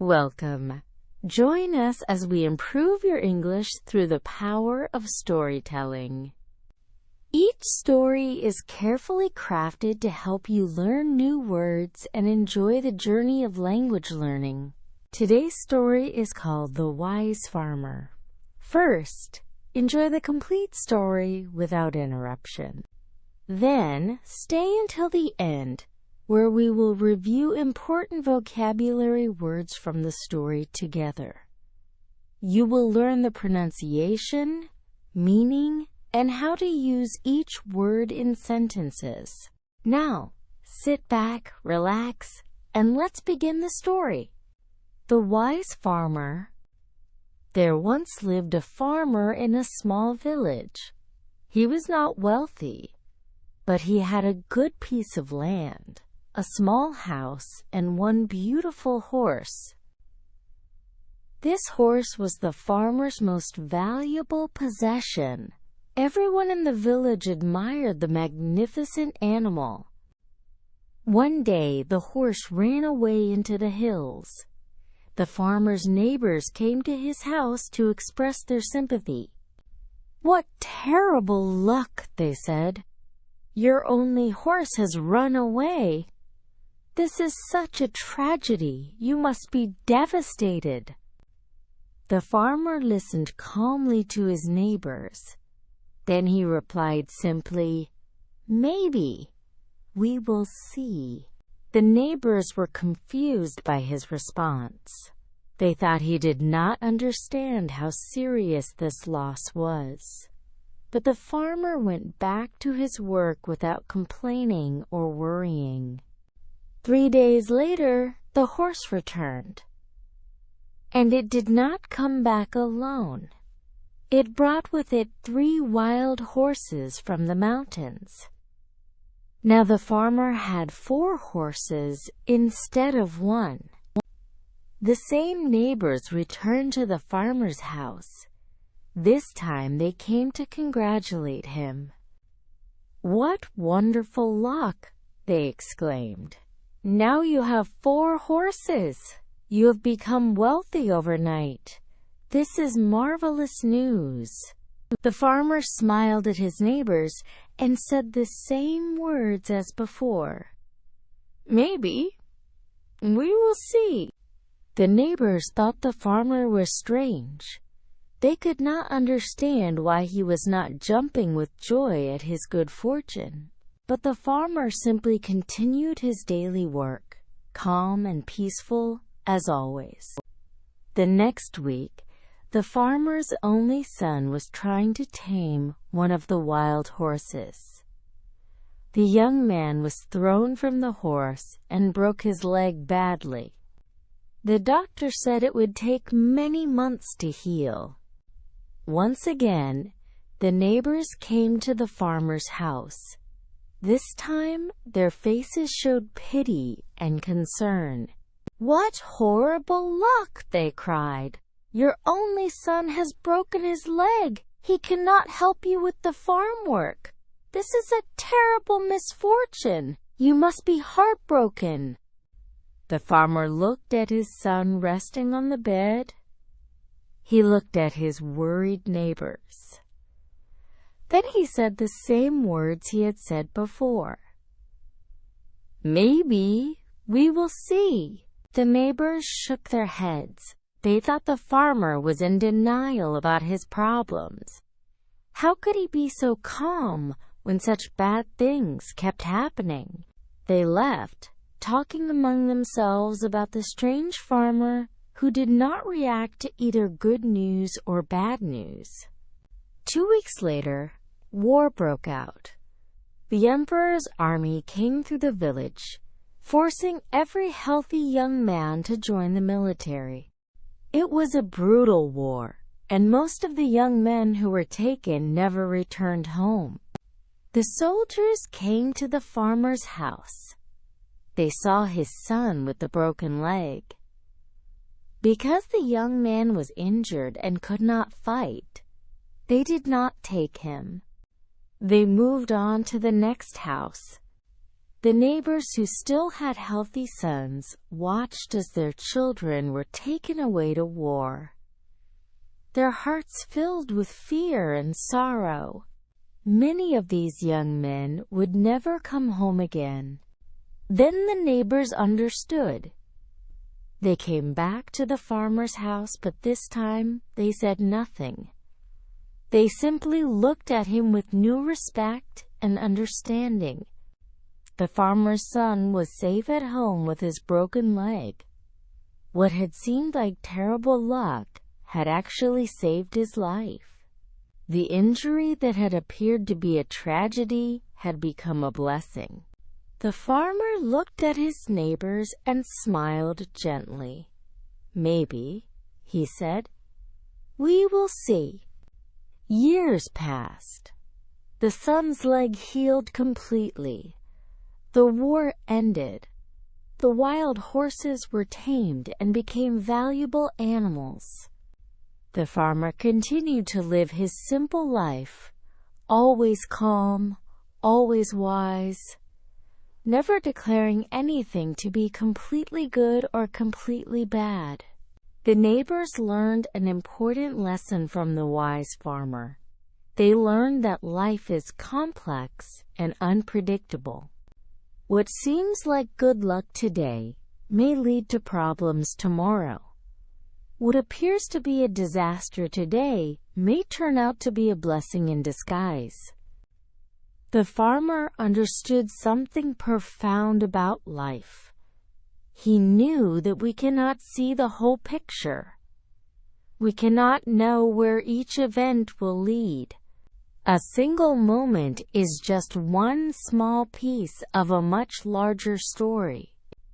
Welcome. Join us as we improve your English through the power of storytelling. Each story is carefully crafted to help you learn new words and enjoy the journey of language learning. Today's story is called The Wise Farmer. First, enjoy the complete story without interruption. Then, stay until the end, where we will review important vocabulary words from the story together. You will learn the pronunciation, meaning, and how to use each word in sentences. Now, sit back, relax, and let's begin the story. The Wise Farmer. There once lived a farmer in a small village. He was not wealthy, but he had a good piece of land, a small house, and one beautiful horse. This horse was the farmer's most valuable possession. Everyone in the village admired the magnificent animal. One day, the horse ran away into the hills. The farmer's neighbors came to his house to express their sympathy. "What terrible luck," they said. "Your only horse has run away. This is such a tragedy. You must be devastated." The farmer listened calmly to his neighbors. Then he replied simply, "Maybe. We will see." The neighbors were confused by his response. They thought he did not understand how serious this loss was. But the farmer went back to his work without complaining or worrying. 3 days later, the horse returned. And it did not come back alone. It brought with it 3 wild horses from the mountains. Now the farmer had 4 horses instead of 1. The same neighbors returned to the farmer's house. This time they came to congratulate him. "What wonderful luck!" they exclaimed. "Now you have 4 horses. You have become wealthy overnight. This is marvelous news." The farmer smiled at his neighbors and said the same words as before. "Maybe. We will see." The neighbors thought the farmer was strange. They could not understand why he was not jumping with joy at his good fortune. But the farmer simply continued his daily work, calm and peaceful as always. The next week, the farmer's only son was trying to tame one of the wild horses. The young man was thrown from the horse and broke his leg badly. The doctor said it would take many months to heal. Once again, the neighbors came to the farmer's house. This time, their faces showed pity and concern. "What horrible luck!" they cried. "Your only son has broken his leg. He cannot help you with the farm work. This is a terrible misfortune. You must be heartbroken." The farmer looked at his son resting on the bed. He looked at his worried neighbors. Then he said the same words he had said before. "Maybe. We will see." The neighbors shook their heads. They thought the farmer was in denial about his problems. How could he be so calm when such bad things kept happening? They left, talking among themselves about the strange farmer who did not react to either good news or bad news. 2 weeks later, war broke out. The emperor's army came through the village, forcing every healthy young man to join the military. It was a brutal war, and most of the young men who were taken never returned home. The soldiers came to the farmer's house. They saw his son with the broken leg. Because the young man was injured and could not fight, they did not take him. They moved on to the next house. The neighbors who still had healthy sons watched as their children were taken away to war. Their hearts filled with fear and sorrow. Many of these young men would never come home again. Then the neighbors understood. They came back to the farmer's house, but this time they said nothing. They simply looked at him with new respect and understanding. The farmer's son was safe at home with his broken leg. What had seemed like terrible luck had actually saved his life. The injury that had appeared to be a tragedy had become a blessing. The farmer looked at his neighbors and smiled gently. "Maybe," he said. "We will see." Years passed. The son's leg healed completely. The war ended. The wild horses were tamed and became valuable animals. The farmer continued to live his simple life, always calm, always wise, never declaring anything to be completely good or completely bad. The neighbors learned an important lesson from the wise farmer. They learned that life is complex and unpredictable. What seems like good luck today may lead to problems tomorrow. What appears to be a disaster today may turn out to be a blessing in disguise. The farmer understood something profound about life. He knew that we cannot see the whole picture. We cannot know where each event will lead. A single moment is just one small piece of a much larger story.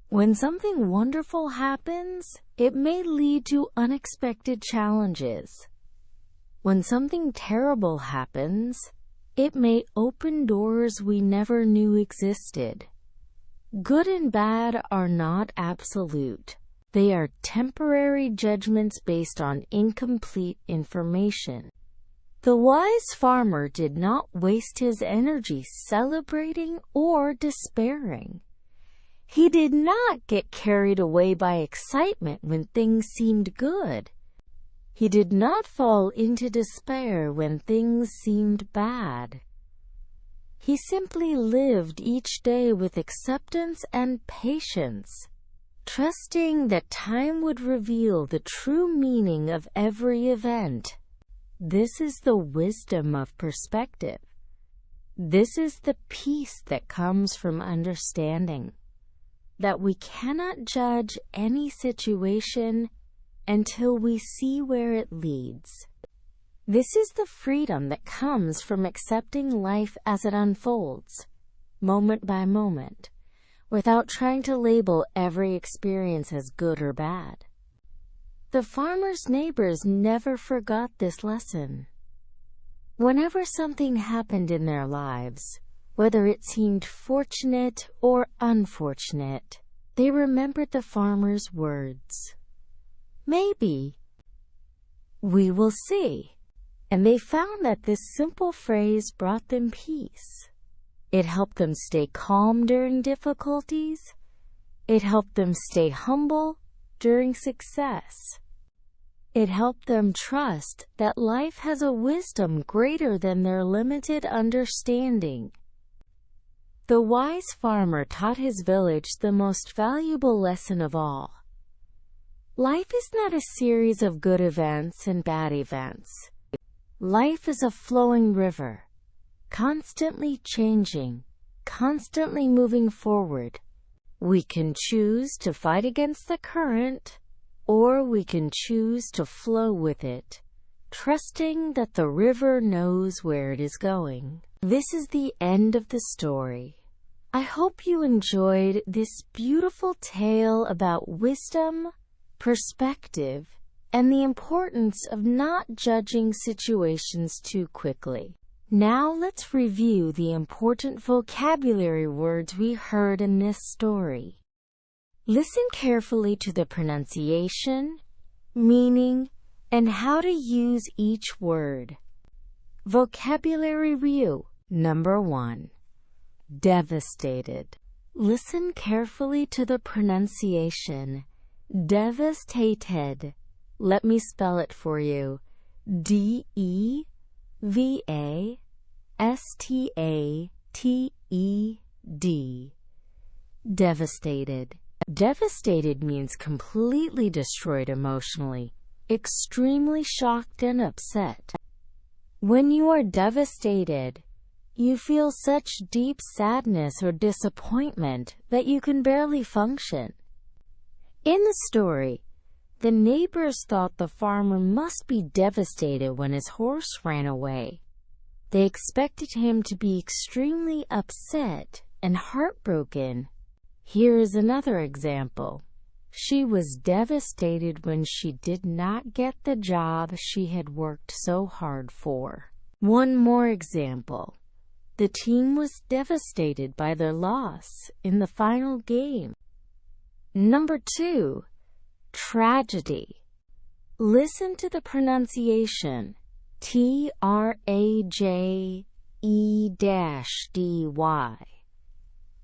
When something wonderful happens, it may lead to unexpected challenges. When something terrible happens, it may open doors we never knew existed. Good and bad are not absolute. They are temporary judgments based on incomplete information. The wise farmer did not waste his energy celebrating or despairing. He did not get carried away by excitement when things seemed good. He did not fall into despair when things seemed bad. He simply lived each day with acceptance and patience, trusting that time would reveal the true meaning of every event. This is the wisdom of perspective. This is the peace that comes from understanding that we cannot judge any situation until we see where it leads. This is the freedom that comes from accepting life as it unfolds, moment by moment, without trying to label every experience as good or bad. The farmer's neighbors never forgot this lesson. Whenever something happened in their lives, whether it seemed fortunate or unfortunate, they remembered the farmer's words. "Maybe. We will see." And they found that this simple phrase brought them peace. It helped them stay calm during difficulties. It helped them stay humble during success. It helped them trust that life has a wisdom greater than their limited understanding. The wise farmer taught his village the most valuable lesson of all. Life is not a series of good events and bad events. Life is a flowing river, constantly changing, constantly moving forward. We can choose to fight against the current, or we can choose to flow with it, trusting that the river knows where it is going. This is the end of the story. I hope you enjoyed this beautiful tale about wisdom, perspective, and the importance of not judging situations too quickly. Now let's review the important vocabulary words we heard in this story. Listen carefully to the pronunciation, meaning, and how to use each word. Vocabulary review. Number 1. Devastated. Listen carefully to the pronunciation. Devastated. Let me spell it for you. D-E-V-A-S-T-A-T-E-D. Devastated. Devastated means completely destroyed emotionally, extremely shocked and upset. When you are devastated, you feel such deep sadness or disappointment that you can barely function. In the story, the neighbors thought the farmer must be devastated when his horse ran away. They expected him to be extremely upset and heartbroken. Here is another example. She was devastated when she did not get the job she had worked so hard for. One more example. The team was devastated by their loss in the final game. Number 2. Tragedy. Listen to the pronunciation. T-R-A-J-E-D-Y.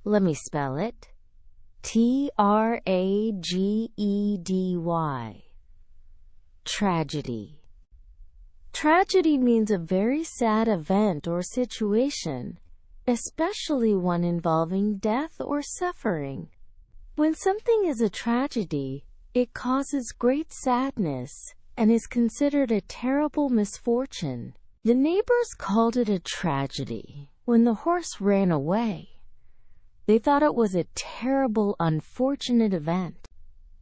Let me spell it. T-R-A-G-E-D-Y. Tragedy. Tragedy means a very sad event or situation, especially one involving death or suffering. When something is a tragedy, it causes great sadness and is considered a terrible misfortune. The neighbors called it a tragedy when the horse ran away. They thought it was a terrible, unfortunate event.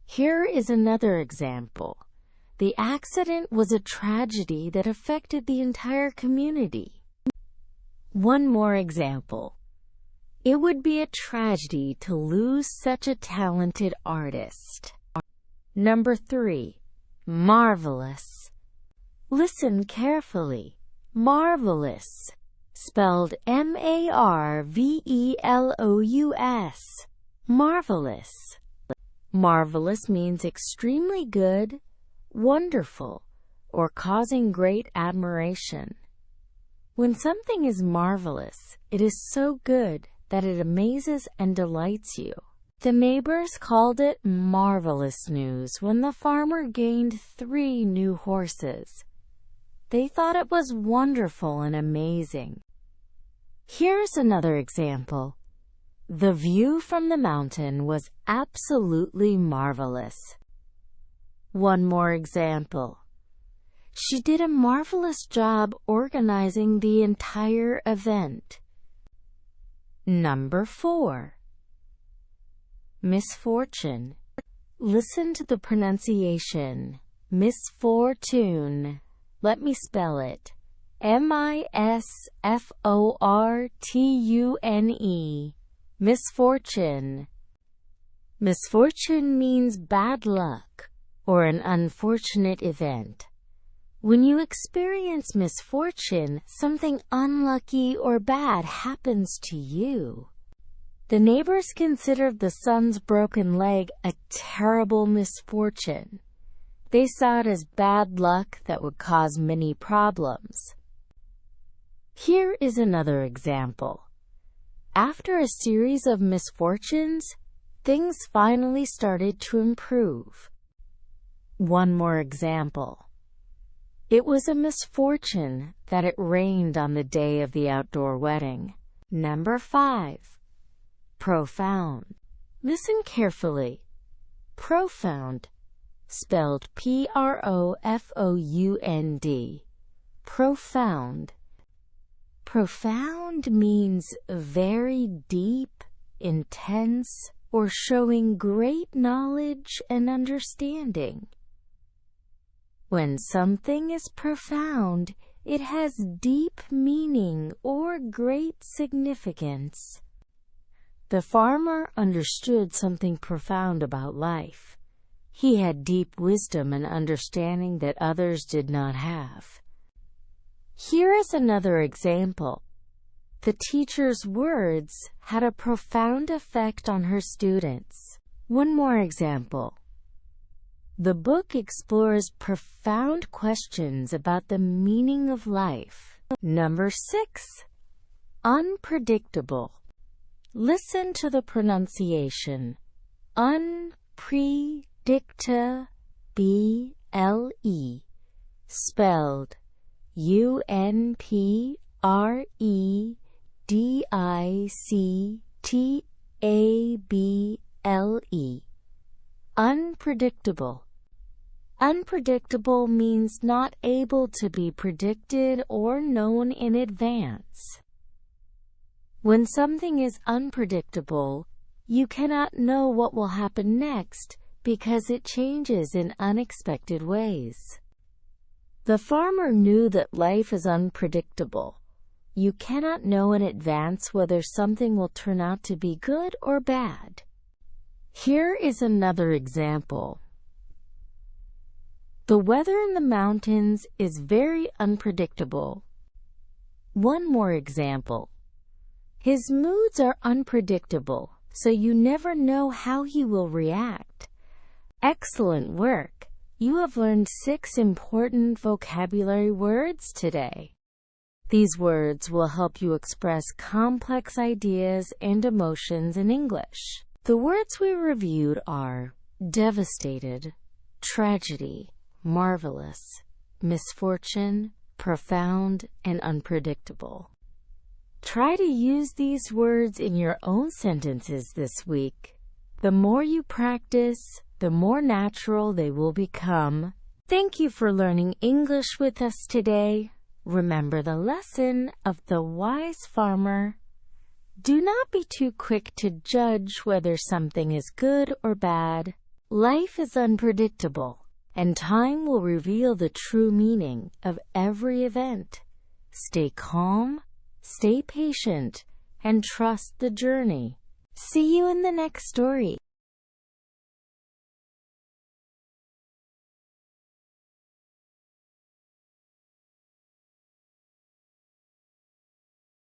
Here is another example. The accident was a tragedy that affected the entire community. One more example. It would be a tragedy to lose such a talented artist. Number 3. Marvelous. Listen carefully. Marvelous. Spelled M-A-R-V-E-L-O-U-S. Marvelous. Marvelous means extremely good, wonderful, or causing great admiration. When something is marvelous, it is so good that it amazes and delights you. The neighbors called it marvelous news when the farmer gained 3 new horses. They thought it was wonderful and amazing. Here's another example. The view from the mountain was absolutely marvelous. One more example. She did a marvelous job organizing the entire event. Number 4. Misfortune. Listen to the pronunciation. Misfortune. Let me spell it. M-I-S-F-O-R-T-U-N-E. Misfortune. Misfortune means bad luck or an unfortunate event. When you experience misfortune, something unlucky or bad happens to you. The neighbors considered the son's broken leg a terrible misfortune. They saw it as bad luck that would cause many problems. Here is another example. After a series of misfortunes, things finally started to improve. One more example. It was a misfortune that it rained on the day of the outdoor wedding. Number 5. Profound. Listen carefully. Profound. Spelled P-R-O-F-O-U-N-D. Profound. Profound means very deep, intense, or showing great knowledge and understanding. When something is profound, it has deep meaning or great significance. The farmer understood something profound about life. He had deep wisdom and understanding that others did not have. Here is another example. The teacher's words had a profound effect on her students. One more example. The book explores profound questions about the meaning of life. Number 6. Unpredictable. Listen to the pronunciation. Unpredictable, spelled unpredictable. Unpredictable. Unpredictable means not able to be predicted or known in advance. When something is unpredictable, you cannot know what will happen next because it changes in unexpected ways. The farmer knew that life is unpredictable. You cannot know in advance whether something will turn out to be good or bad. Here is another example. The weather in the mountains is very unpredictable. One more example. His moods are unpredictable, so you never know how he will react. Excellent work! You have learned 6 important vocabulary words today. These words will help you express complex ideas and emotions in English. The words we reviewed are devastated, tragedy, marvelous, misfortune, profound, and unpredictable. Try to use these words in your own sentences this week. The more you practice, the more natural they will become. Thank you for learning English with us today. Remember the lesson of the wise farmer. Do not be too quick to judge whether something is good or bad. Life is unpredictable, and time will reveal the true meaning of every event. Stay calm, stay patient, and trust the journey. See you in the next story.